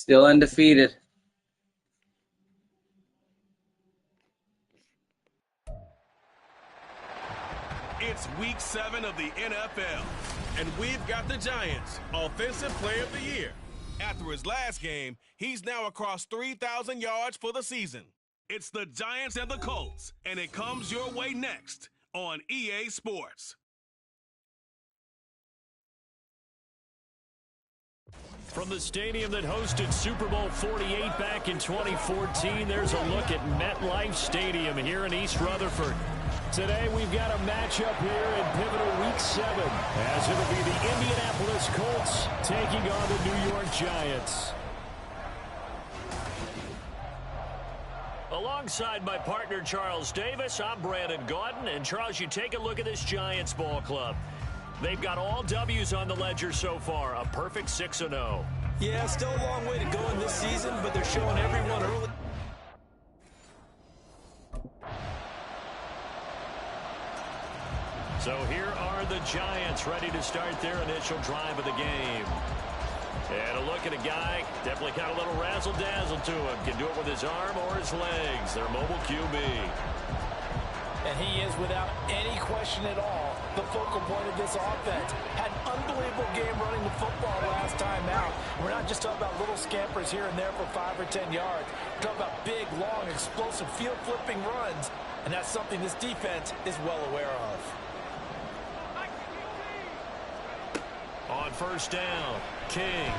Still undefeated. It's week 7 of the NFL, and we've got the Giants Offensive Player of the Year. After his last game, he's now across 3,000 yards for the season. It's the Giants and the Colts, and it comes your way next on EA Sports. From the stadium that hosted Super Bowl 48 back in 2014, there's a look at MetLife Stadium here in East Rutherford. Today we've got a matchup here in pivotal Week 7, as it'll be the Indianapolis Colts taking on the New York Giants. Alongside my partner Charles Davis, I'm Brandon Gaudin. And Charles, you take a look at this Giants ball club. They've got all W's on the ledger so far, a perfect 6-0. Yeah, still a long way to go in this season, but they're showing everyone early. So here are the Giants ready to start their initial drive of the game. And a look at a guy, definitely got a little razzle-dazzle to him. Can do it with his arm or his legs. Their mobile QB. And he is, without any question at all, the focal point of this offense. Had an unbelievable game running the football last time out. We're not just talking about little scampers here and there for 5 or 10 yards. We're talking about big, long, explosive, field-flipping runs. And that's something this defense is well aware of. On first down, King.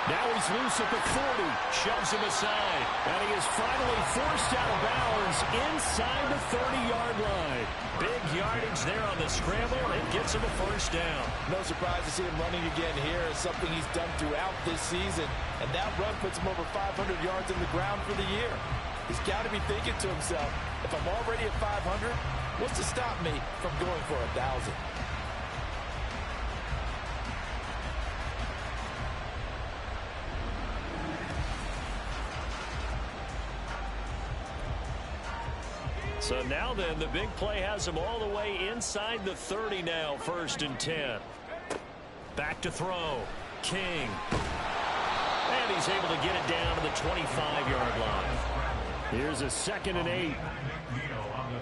Now he's loose at the 40, shoves him aside, and he is finally forced out of bounds inside the 30-yard line. Big yardage there on the scramble, and gets him a first down. No surprise to see him running again here. It's something he's done throughout this season, and that run puts him over 500 yards in the ground for the year. He's got to be thinking to himself, if I'm already at 500, what's to stop me from going for 1,000? So now then, the big play has him all the way inside the 30 now, 1st and 10. Back to throw. King. And he's able to get it down to the 25-yard line. Here's a 2nd and 8. 2 yards on the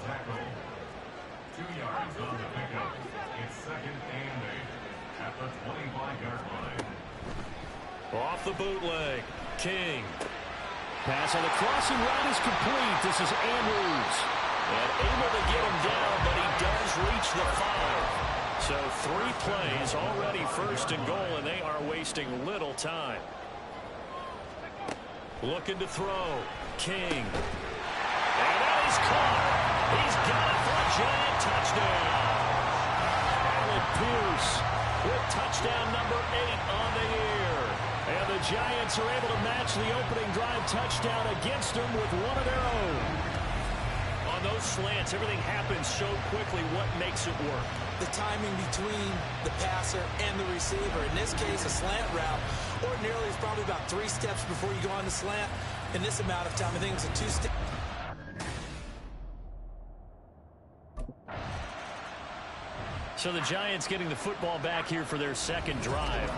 pickup. It's 2nd and 8 at the 25-yard line. Off the bootleg. King. Pass on the crossing route is complete. This is Andrews. And able to get him down, but he does reach the 5. So 3 plays already 1st and goal, and they are wasting little time. Looking to throw. King. And that is caught. He's got it for a giant touchdown. Allen Pierce with touchdown number 8 on the year. And the Giants are able to match the opening drive touchdown against them with one of their own. On those slants, everything happens so quickly. What makes it work? The timing between the passer and the receiver. In this case, a slant route. Ordinarily, it's probably about 3 steps before you go on the slant. In this amount of time, I think it's a 2-step. So the Giants getting the football back here for their 2nd drive.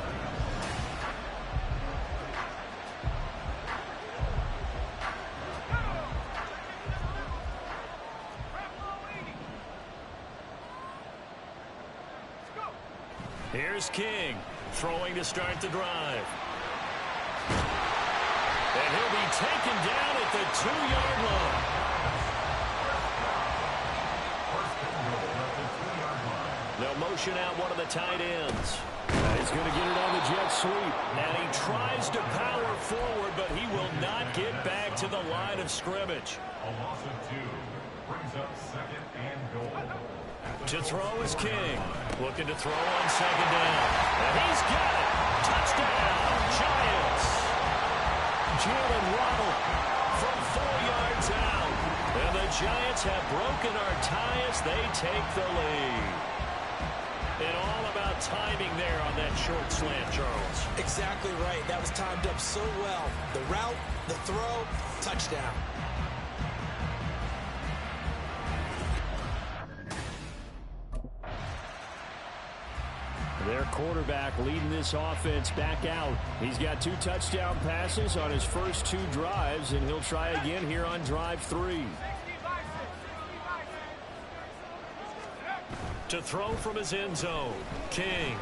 Here's King, throwing to start the drive. And he'll be taken down at the 2-yard line. They'll motion out one of the tight ends. He's going to get it on the jet sweep. And he tries to power forward, but he will not get back to the line of scrimmage. A loss of 2 brings up 2nd and goal. To throw is King. Looking to throw on 2nd down. And he's got it. Touchdown, Giants. Jalen Waddle from 4 yards out. And the Giants have broken our tie as they take the lead. And all about timing there on that short slant, Charles. Exactly right. That was timed up so well. The route, the throw, touchdown. quarterback leading this offense back out. He's got 2 touchdown passes on his first 2 drives, and he'll try again here on drive 3. To throw from his end zone, King.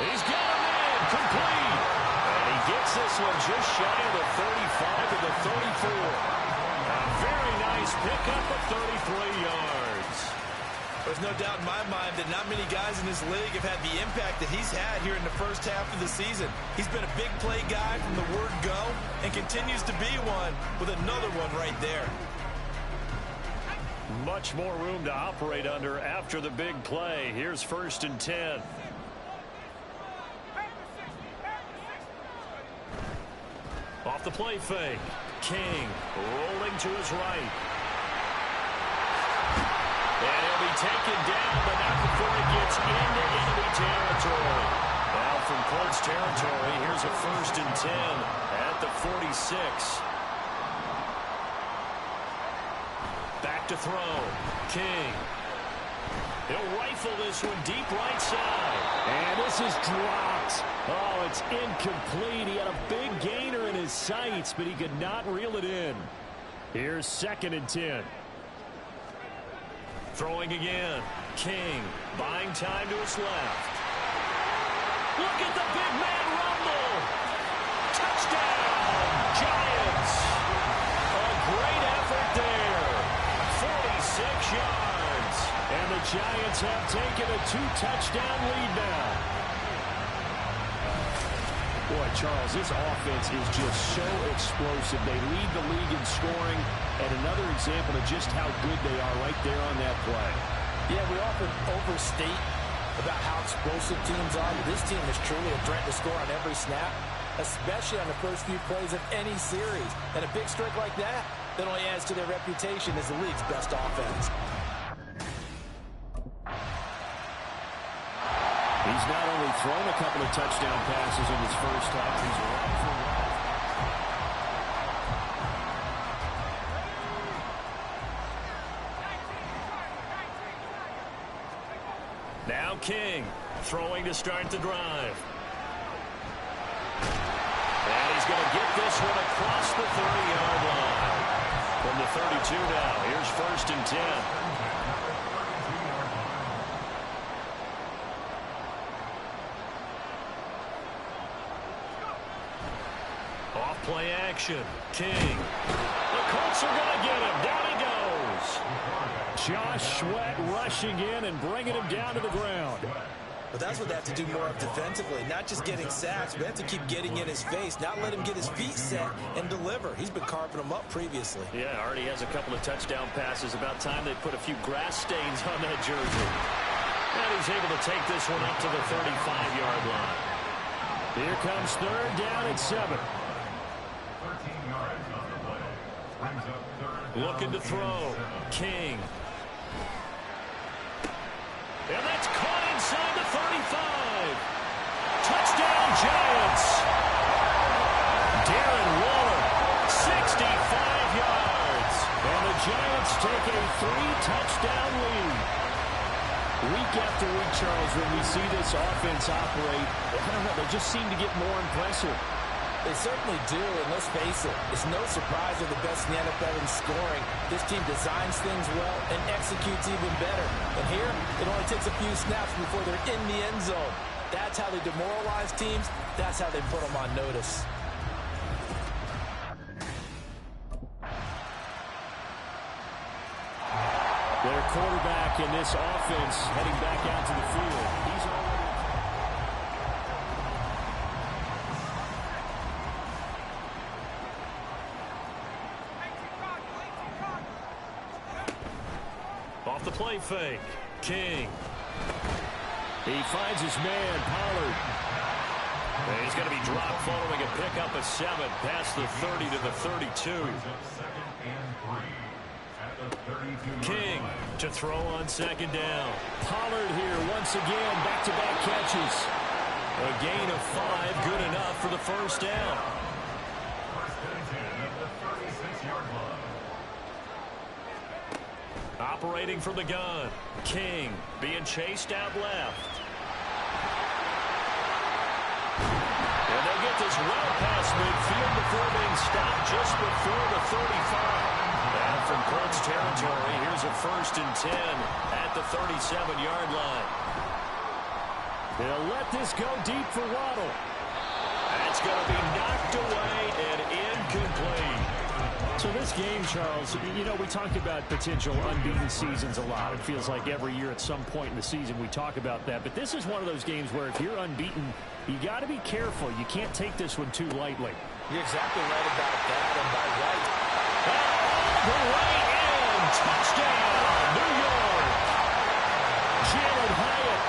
He's got him in, complete. And he gets this one just shy of the 35 to the 34. A very nice pickup of 33 yards. There's no doubt in my mind that not many guys in this league have had the impact that he's had here in the first half of the season. He's been a big play guy from the word go and continues to be one with another one right there. Much more room to operate under after the big play. Here's 1st and 10. Off the play fake. King rolling to his right. And he'll be taken down, but not before he gets into enemy territory. Now from Colts territory, here's a 1st and 10 at the 46. Back to throw. King. He'll rifle this one deep right side. And this is dropped. Oh, it's incomplete. He had a big gainer in his sights, but he could not reel it in. Here's 2nd and 10. Throwing again. King buying time to his left. Look at the big man rumble. Touchdown, Giants. A great effort there. 46 yards. And the Giants have taken a 2-touchdown lead now. Boy, Charles, this offense is just so explosive. They lead the league in scoring, and another example of just how good they are right there on that play. Yeah, we often overstate about how explosive teams are, but this team is truly a threat to score on every snap, especially on the first few plays of any series. And a big streak like that only adds to their reputation as the league's best offense. He's not only thrown a couple of touchdown passes in his first half, he's run for one. Now King throwing to start the drive. And he's going to get this one across the 30-yard line. From the 32 now, here's 1st and 10. Play action. King. The Colts are going to get him. Down he goes. Josh Sweat rushing in and bringing him down to the ground. But that's what they have to do more of defensively. Not just getting sacks, but they have to keep getting in his face. Not let him get his feet set and deliver. He's been carving them up previously. Yeah, already has a couple of touchdown passes. About time they put a few grass stains on that jersey. And he's able to take this one up to the 35-yard line. Here comes 3rd down at 7. Looking to throw. King. And that's caught inside the 35. Touchdown, Giants. Darren Waller, 65 yards. And the Giants take a 3-touchdown lead. Week after week, Charles, when we see this offense operate, I don't know, they just seem to get more impressive. They certainly do, and let's face it, it's no surprise they're the best in the NFL in scoring. This team designs things well and executes even better. And here, it only takes a few snaps before they're in the end zone. That's how they demoralize teams. That's how they put them on notice. Their quarterback in this offense heading back out to the field. He's already... Off the play fake. King. He finds his man, Pollard. And he's going to be dropped following a pickup of 7 past the 30 to the 32. King to throw on 2nd down. Pollard here once again, back-to-back catches. A gain of 5, good enough for the 1st down. Operating from the gun. King being chased out left. get this well past midfield before being stopped just before the 35. And from Colts territory, here's a 1st and 10 at the 37-yard line. They'll let this go deep for Waddle. That's going to be knocked away and incomplete. So this game, Charles, you know, we talk about potential unbeaten seasons a lot. It feels like every year at some point in the season we talk about that. But this is one of those games where if you're unbeaten, you got to be careful. You can't take this one too lightly. You're exactly right about that. And by right, the way in. Touchdown, New York. Jalen Hyatt,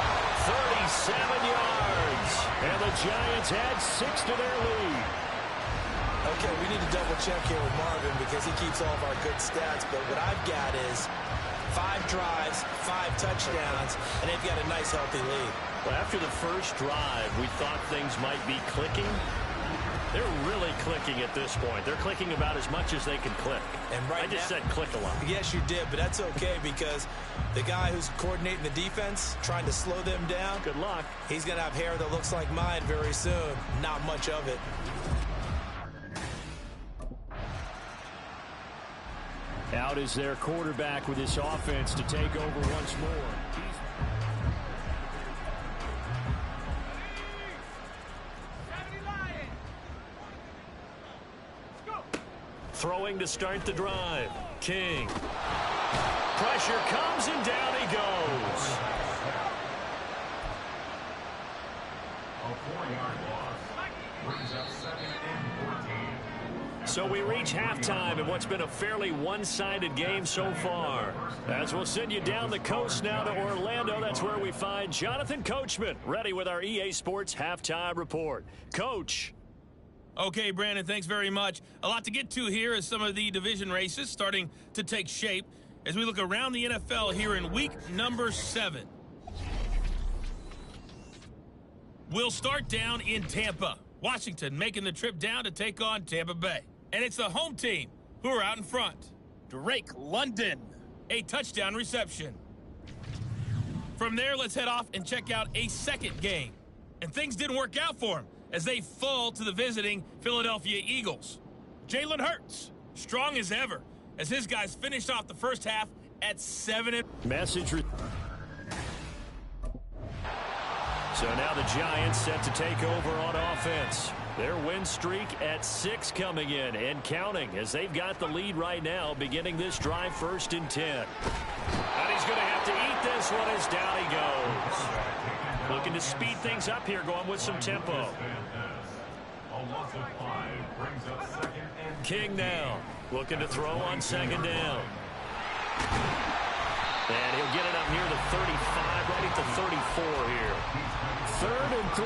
37 yards. And the Giants add 6 to their lead. okay, we need to double check here with Marvin because he keeps all of our good stats. But what I've got is 5 drives, 5 touchdowns, and they've got a nice, healthy lead. Well, after the first drive, we thought things might be clicking. They're really clicking at this point. They're clicking about as much as they can click. And right I just now, said click a lot. Yes, you did, but that's okay because the guy who's coordinating the defense, trying to slow them down, good luck. He's going to have hair that looks like mine very soon. Not much of it. Out is their quarterback with this offense to take over once more. Throwing to start the drive. King. Pressure comes and down he goes. A 4-yard loss. Brings up 2nd and 14. So we reach halftime in what's been a fairly one-sided game so far. As we'll send you down the coast now to Orlando, that's where we find Jonathan Coachman, ready with our EA Sports Halftime Report. Coach. Okay, Brandon, thanks very much. A lot to get to here as some of the division races starting to take shape as we look around the NFL here in week number 7. We'll start down in Tampa. Washington making the trip down to take on Tampa Bay. And it's the home team who are out in front. Drake London, a touchdown reception. From there, let's head off and check out a second game. And things didn't work out for him as they fall to the visiting Philadelphia Eagles. Jalen Hurts, strong as ever, as his guys finished off the first half at 7. Message. So now the Giants set to take over on offense. Their win streak at 6 coming in and counting as they've got the lead right now beginning this drive 1st and 10. And he's going to have to eat this one as down he goes. Looking to speed things up here, going with some tempo. A loss of 5 brings up 2nd and King now looking to throw on 2nd down. And he'll get it up near the 35, right at the 34 here. 3rd and 3.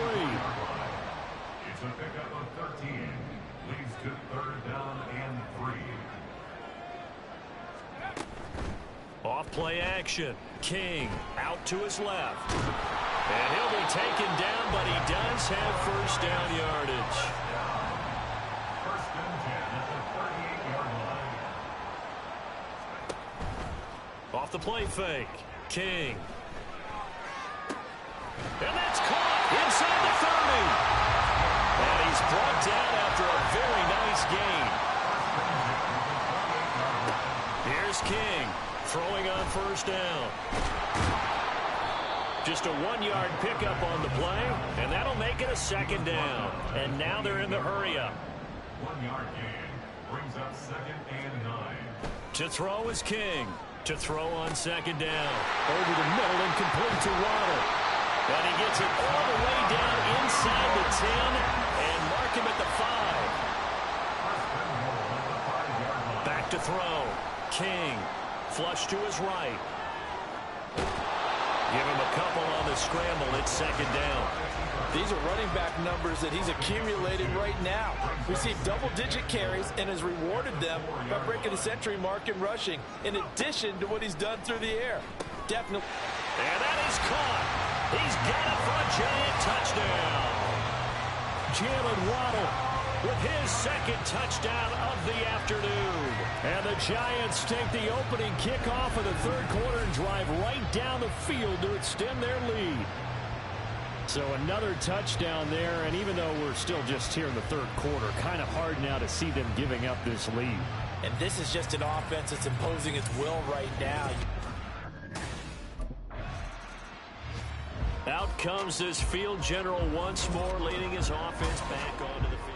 It's a pickup of 13. Leads to 3rd down and 3. Off play action. King out to his left. And he'll be taken down, but he does have 1st down yardage. 1st and 10 at the 38-yard line. Off the play fake. King. And that's caught inside the 30. And he's brought down after a very nice gain. Here's King throwing on 1st down. Just a 1-yard pickup on the play, and that'll make it a 2nd down. And now they're in the hurry-up. 1-yard gain brings up 2nd and 9. To throw is King. To throw on 2nd down. Over the middle and complete to Waddle. And he gets it all the way down inside the 10 and mark him at the 5. Back to throw. King. Flush to his right. Give him a couple on the scramble. It's 2nd down. These are running back numbers that he's accumulated right now. Received double-digit carries and has rewarded them by breaking the century mark in rushing, in addition to what he's done through the air. Definitely. And that is caught. He's got it for a giant touchdown. Jalen Waddle with his 2nd touchdown of the afternoon. And the Giants take the opening kickoff of the 3rd quarter and drive right down the field to extend their lead. So another touchdown there, and even though we're still just here in the third quarter, kind of hard now to see them giving up this lead. And this is just an offense that's imposing its will right now. Out comes this field general once more, leading his offense back onto the field.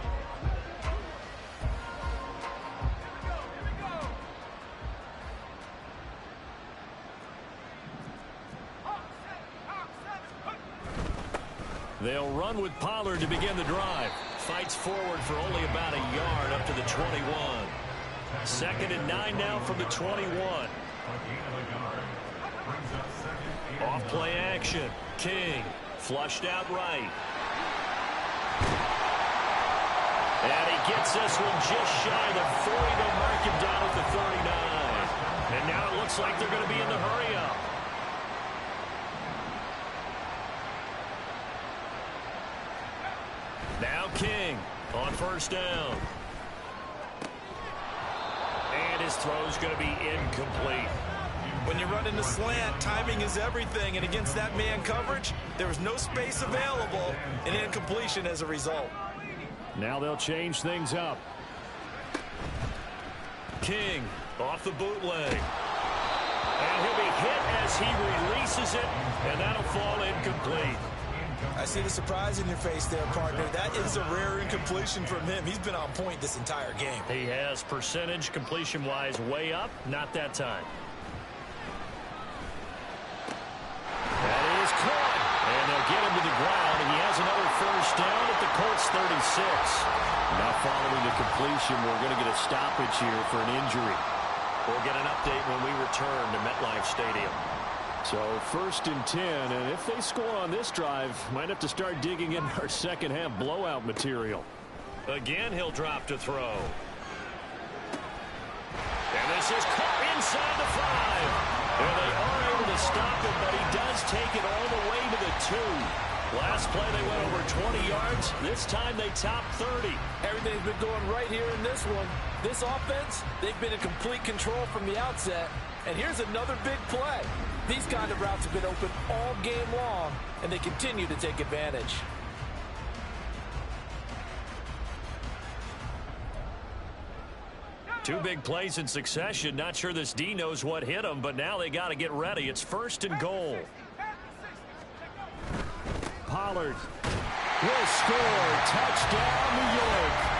They'll run with Pollard to begin the drive. Fights forward for only about a yard up to the 21. 2nd and 9 now from the 21. Off play action. King flushed out right. And he gets this one just shy of the 40. They'll mark him down at the 39. And now it looks like they're going to be in the hurry-up. Now King on 1st down. And his throw's going to be incomplete. When you run in the slant, timing is everything. And against that man coverage, there was no space available. And incompletion as a result. Now they'll change things up. King off the bootleg. And he'll be hit as he releases it. And that'll fall incomplete. I see the surprise in your face there, partner. That is a rare incompletion from him. He's been on point this entire game. He has percentage completion-wise way up. Not that time. That is caught. And they'll get him to the ground. And he has another 1st down at the Colts 36. Now following the completion, we're going to get a stoppage here for an injury. We'll get an update when we return to MetLife Stadium. So 1st and 10, and if they score on this drive, might have to start digging in our second half blowout material. Again, he'll drop to throw. And this is caught inside the 5. And they are able to stop him, but he does take it all the way to the 2. Last play, they went over 20 yards. This time, they top 30. Everything's been going right here in this one. This offense, they've been in complete control from the outset. And here's another big play. These kind of routes have been open all game long, and they continue to take advantage. Two big plays in succession. Not sure this D knows what hit him, but now they got to get ready. It's 1st and goal. Pollard will score. Touchdown, New York.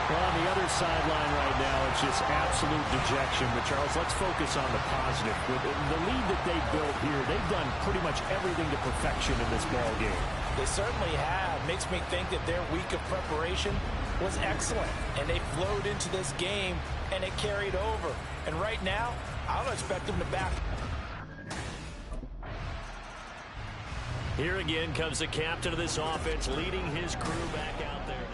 Well, on the other sideline right now, it's just absolute dejection. But, Charles, let's focus on the positive. With the lead that they built here, they've done pretty much everything to perfection in this ball game. They certainly have. Makes me think that their week of preparation was excellent. And they flowed into this game, and it carried over. And right now, I don't expect them to back. Here again comes the captain of this offense, leading his crew back out there.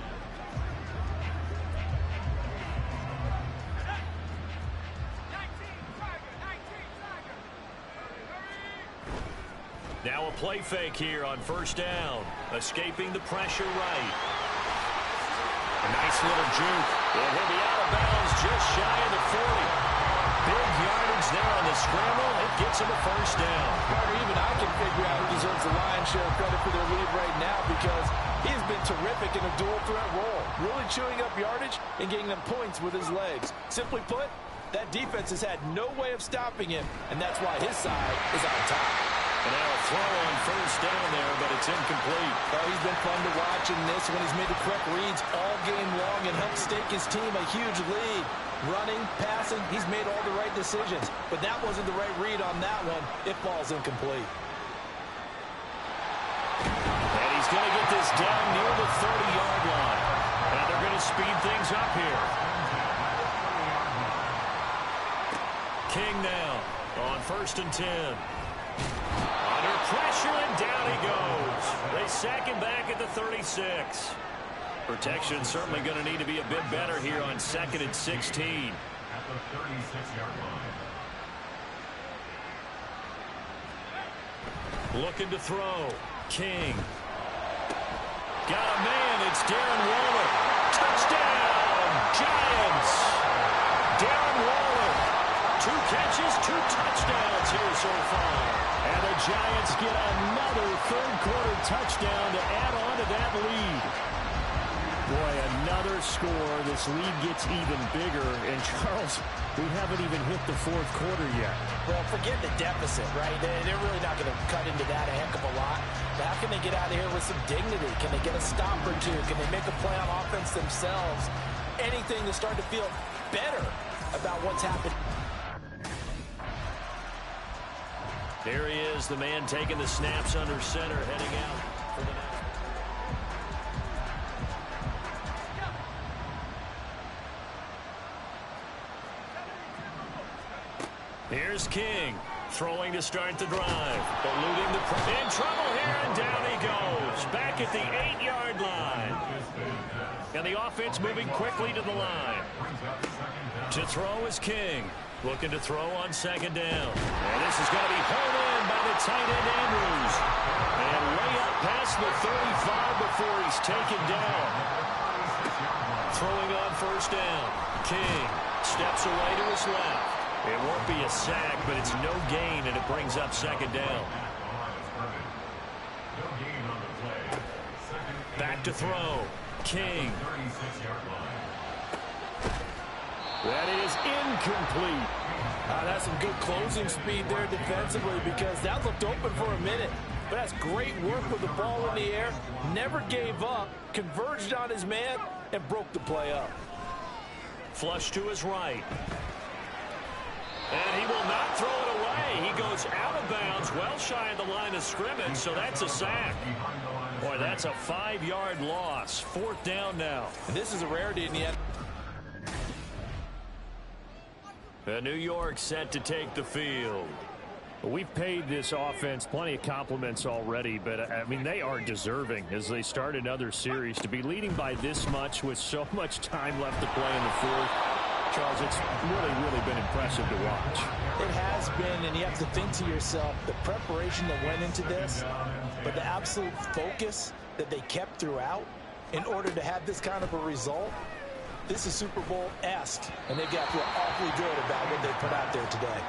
Now a play fake here on 1st down. Escaping the pressure right. A nice little juke. And he'll be out of bounds just shy of the 40. Big yardage there on the scramble. It gets him a 1st down. Carter, even I can figure out who deserves the lion's share of credit for their lead right now because he has been terrific in a dual threat role. Really chewing up yardage and getting them points with his legs. Simply put, that defense has had no way of stopping him, and that's why his side is on top. And now a throw on 1st down there, but it's incomplete. Oh, he's been fun to watch in this when he's made the correct reads all game long and helped stake his team a huge lead. Running, passing, he's made all the right decisions. But that wasn't the right read on that one. It falls incomplete. And he's going to get this down near the 30-yard line. And they're going to speed things up here. King now on 1st and 10. Under pressure, and down he goes. They sack him back at the 36. Protection certainly going to need to be a bit better here on 2nd and 16. At the 36-yard line. Looking to throw. King. Got a man. It's Darren Waller. Touchdown, Giants. Darren Waller. 2 catches, 2 touchdowns here so far. And the Giants get another third-quarter touchdown to add on to that lead. Boy, another score. This lead gets even bigger. And, Charles, we haven't even hit the fourth quarter yet. Well, forget the deficit, right? They're really not going to cut into that a heck of a lot. But how can they get out of here with some dignity? Can they get a stop or two? Can they make a play on offense themselves? Anything to start to feel better about what's happened. Here he is, the man taking the snaps under center, heading out for the next. Here's King, throwing to start the drive, eluding the in trouble here, and down he goes, back at the 8-yard line. And the offense moving quickly to the line. To throw is King, looking to throw on second down. And this is going to be pulled in by the tight end Andrews. And way up past the 35 before he's taken down. Throwing on first down. King steps away to his left. It won't be a sack, but it's no gain, and it brings up second down. Back to throw. King. That is incomplete. That's some good closing speed there defensively, because that looked open for a minute. But that's great work with the ball in the air. Never gave up, converged on his man, and broke the play up. Flush to his right. And he will not throw it away. He goes out of bounds, well shy of the line of scrimmage, so that's a sack. Boy, that's a 5-yard loss. 4th down now. And this is a rarity in the end. New York set to take the field. We've paid this offense plenty of compliments already, but, I mean, they are deserving as they start another series. To be leading by this much with so much time left to play in the fourth, Charles, it's really been impressive to watch. It has been, and you have to think to yourself, the preparation that went into this, but the absolute focus that they kept throughout in order to have this kind of a result. This is Super Bowl-esque, and they've got to feel awfully good about what they put out there today.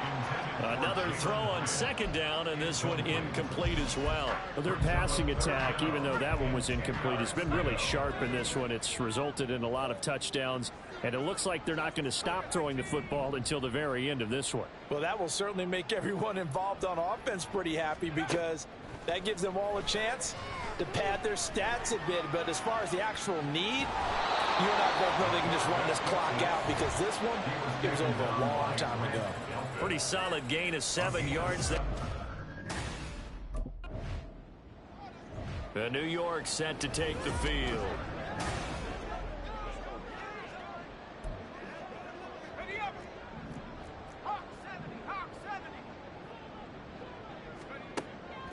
Another throw on second down, and this one incomplete as well. Their passing attack, even though that one was incomplete, has been really sharp in this one. It's resulted in a lot of touchdowns, and it looks like they're not going to stop throwing the football until the very end of this one. Well, that will certainly make everyone involved on offense pretty happy, because that gives them all a chance to pad their stats a bit. But as far as the actual need, you and I both know they can just run this clock out, because this one, it was over a long time ago. Pretty solid gain of 7 yards there. New York set to take the field.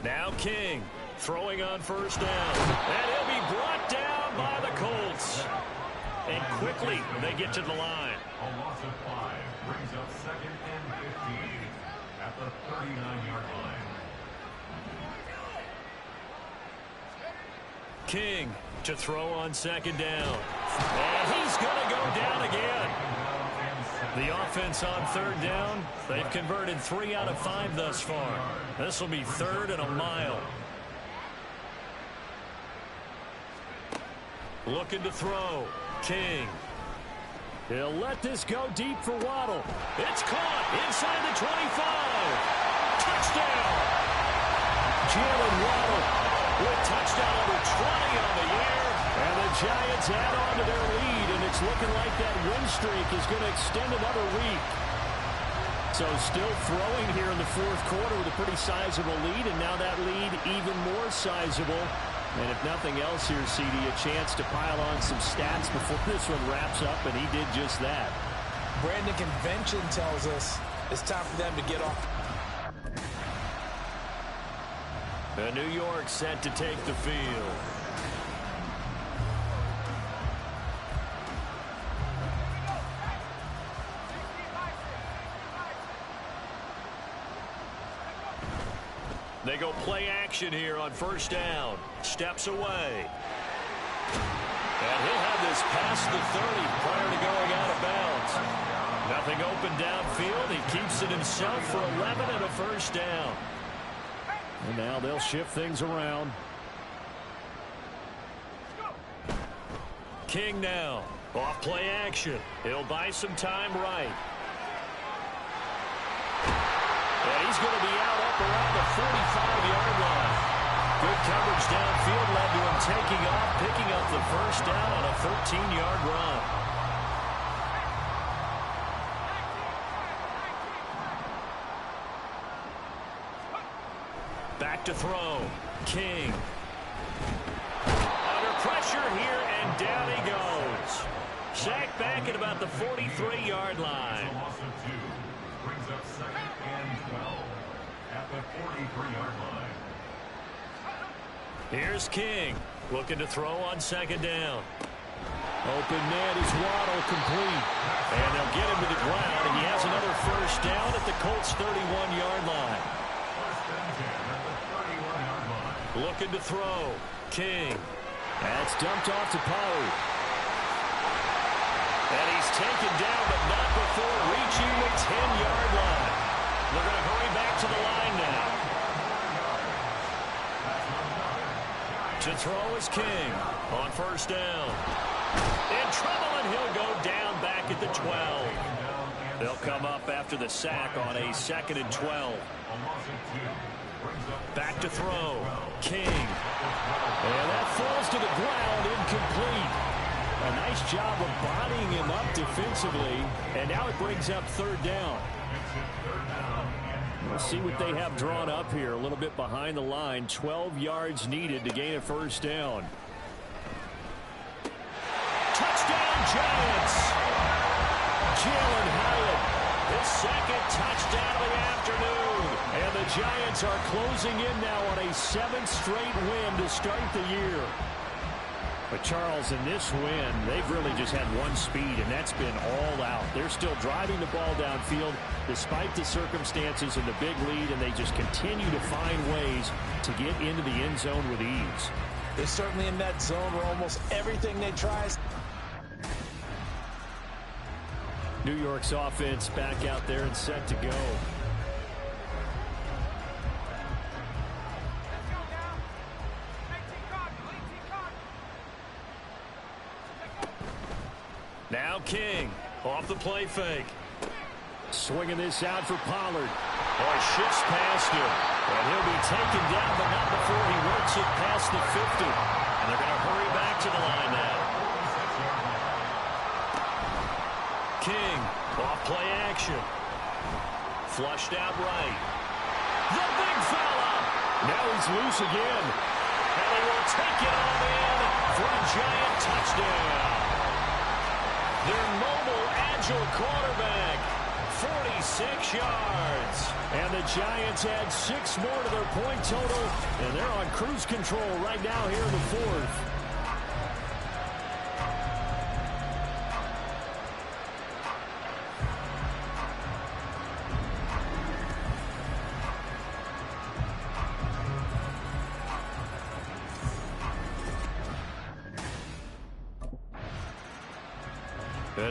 Now King throwing on first down. And he'll be brought down by the Colts. And quickly they get to the line. A loss of 5 brings up 2nd and 15 at the 39-yard line. King to throw on second down. And he's going to go down again. The offense on 3rd down, they've converted 3 out of 5 thus far. This will be 3rd and a mile. Looking to throw. King. He'll let this go deep for Waddle. It's caught inside the 25. Touchdown. Jalen Waddle With touchdown number 20 on the year. And the Giants add on to their lead, and it's looking like that win streak is going to extend another week. So still throwing here in the fourth quarter with a pretty sizable lead, and now that lead even more sizable. And if nothing else here, CD, a chance to pile on some stats before this one wraps up, and he did just that. Brandon, convention tells us it's time for them to get off. New York set to take the field. They go play action here on first down. Steps away. And he'll have this past the 30 prior to going out of bounds. Nothing open downfield. He keeps it himself for 11 and a first down. And now they'll shift things around. King now. Off play action. He'll buy some time right. And he's going to be out up around the 45-yard line. Good coverage downfield led to him taking off, picking up the first down on a 13-yard run. Back to throw. King. Under pressure here, and down he goes. Sacked back at about the 43-yard line. Brings up second and 12 at the 43-yard line. Here's King, looking to throw on second down. Open net is Waddle, complete. And they'll get him to the ground, and he has another first down at the Colts' 31-yard line. First and 10 at the 31-yard line. Looking to throw. King. That's dumped off to Pollard. And he's taken down, but not before reaching the 10-yard line. They're going to hurry back to the line now. To throw is King on first down. In trouble, and he'll go down back at the 12. They'll come up after the sack on a 2nd and 12. Back to throw. King. And that falls to the ground, incomplete. A nice job of bodying him up defensively. And now it brings up third down. We'll see what they have drawn up here. A little bit behind the line. 12 yards needed to gain a first down. Touchdown, Giants! Jalen Hyatt, his second touchdown of the afternoon. And the Giants are closing in now on a 7th straight win to start the year. But, Charles, in this win, they've really just had one speed, and that's been all out. They're still driving the ball downfield despite the circumstances and the big lead, and they just continue to find ways to get into the end zone with ease. They're certainly in that zone where almost everything they try. New York's offense back out there and set to go. Now King, off the play fake. Swinging this out for Pollard. Oh, he shifts past him. And he'll be taken down, but not before he works it past the 50. And they're going to hurry back to the line now. King, off play action. Flushed out right. The big fella. Now he's loose again. And he will take it on in for a Giant touchdown. Their mobile, agile quarterback, 46 yards. And the Giants add 6 more to their point total, and they're on cruise control right now here in the 4th.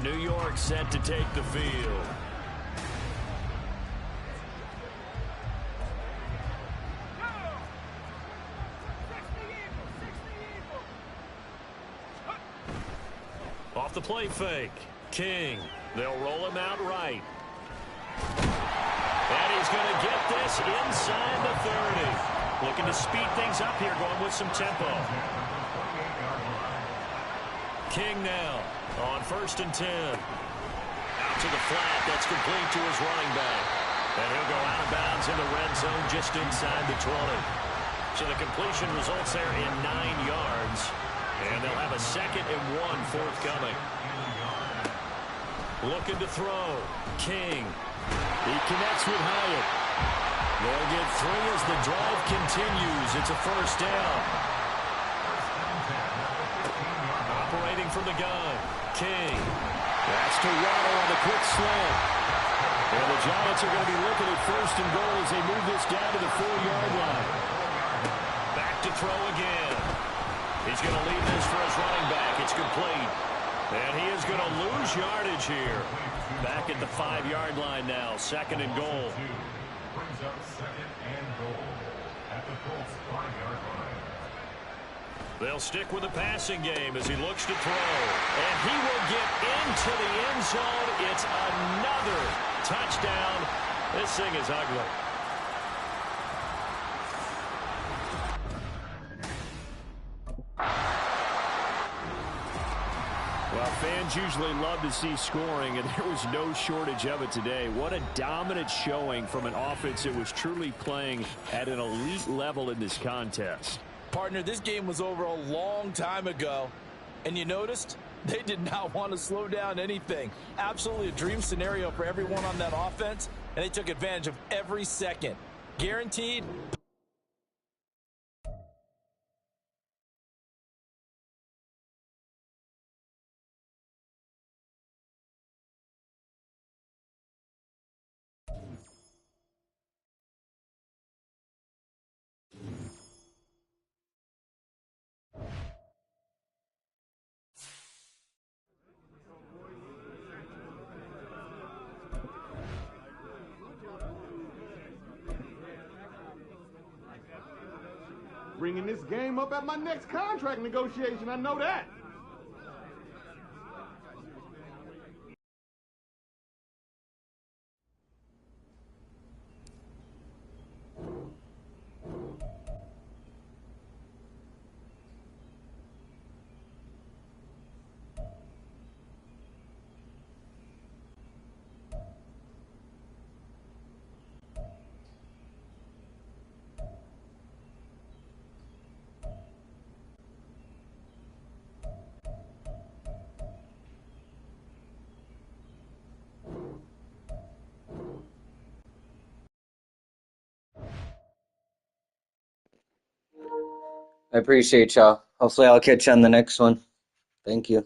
New York set to take the field. Off the play fake. King. They'll roll him out right. And he's going to get this inside the 30. Looking to speed things up here, going with some tempo. King now on 1st and 10. Out to the flat. That's complete to his running back. And he'll go out of bounds in the red zone just inside the 20. So the completion results there in 9 yards. And they'll have a 2nd and 1 forthcoming. Looking to throw. King. He connects with Hyatt. They'll get 3 as the drive continues. It's a first down. Operating from the gun. King. That's to Waddle on the quick slant. And the Giants are going to be looking at 1st and goal as they move this down to the 4-yard line. Back to throw again. He's going to leave this for his running back. It's complete. And he is going to lose yardage here. Back at the 5-yard line now, 2nd and goal. Brings up 2nd and goal at the Colts 5-yard line. They'll stick with the passing game as he looks to throw. And he will get into the end zone. It's another touchdown. This thing is ugly. Well, fans usually love to see scoring, and there was no shortage of it today. What a dominant showing from an offense that was truly playing at an elite level in this contest. Partner, this game was over a long time ago, and you noticed they did not want to slow down anything. Absolutely a dream scenario for everyone on that offense, and they took advantage of every second. Guaranteed. Bringing this game up at my next contract negotiation, I know that. I appreciate y'all. Hopefully I'll catch you on the next one. Thank you.